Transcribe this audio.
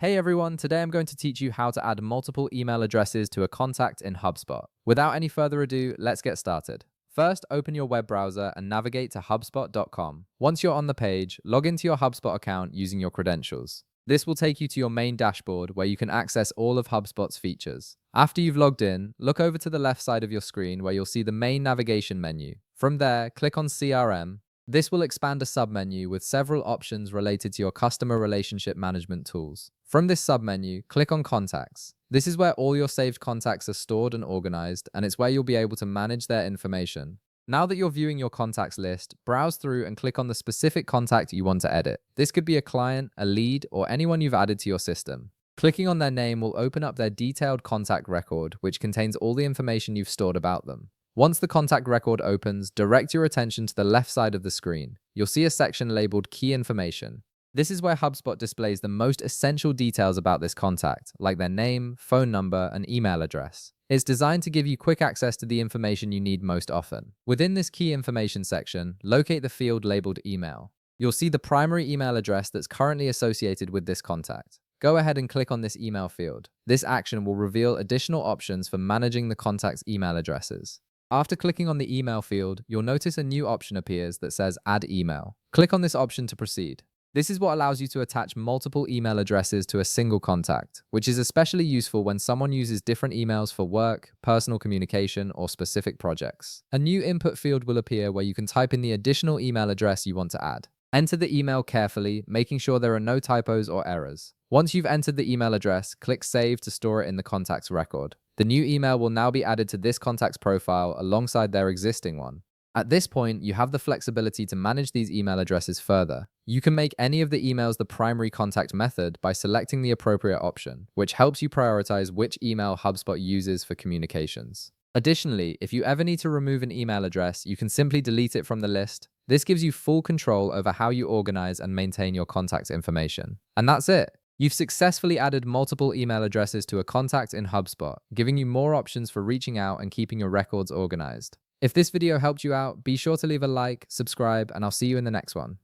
Hey everyone, today I'm going to teach you how to add multiple email addresses to a contact in HubSpot. Without any further ado, let's get started. First, open your web browser and navigate to HubSpot.com. Once you're on the page, log into your HubSpot account using your credentials. This will take you to your main dashboard where you can access all of HubSpot's features. After you've logged in, look over to the left side of your screen where you'll see the main navigation menu. From there, click on CRM. This will expand a submenu with several options related to your customer relationship management tools. From this submenu, click on Contacts. This is where all your saved contacts are stored and organized, and it's where you'll be able to manage their information. Now that you're viewing your contacts list, browse through and click on the specific contact you want to edit. This could be a client, a lead, or anyone you've added to your system. Clicking on their name will open up their detailed contact record, which contains all the information you've stored about them. Once the contact record opens, direct your attention to the left side of the screen. You'll see a section labeled Key Information. This is where HubSpot displays the most essential details about this contact, like their name, phone number, and email address. It's designed to give you quick access to the information you need most often. Within this Key Information section, locate the field labeled Email. You'll see the primary email address that's currently associated with this contact. Go ahead and click on this email field. This action will reveal additional options for managing the contact's email addresses. After clicking on the email field, you'll notice a new option appears that says Add Email. Click on this option to proceed. This is what allows you to attach multiple email addresses to a single contact, which is especially useful when someone uses different emails for work, personal communication, or specific projects. A new input field will appear where you can type in the additional email address you want to add. Enter the email carefully, making sure there are no typos or errors. Once you've entered the email address, click Save to store it in the contact's record. The new email will now be added to this contact's profile alongside their existing one. At this point, you have the flexibility to manage these email addresses further. You can make any of the emails the primary contact method by selecting the appropriate option, which helps you prioritize which email HubSpot uses for communications. Additionally, if you ever need to remove an email address, you can simply delete it from the list. This gives you full control over how you organize and maintain your contact's information. And that's it. You've successfully added multiple email addresses to a contact in HubSpot, giving you more options for reaching out and keeping your records organized. If this video helped you out, be sure to leave a like, subscribe, and I'll see you in the next one.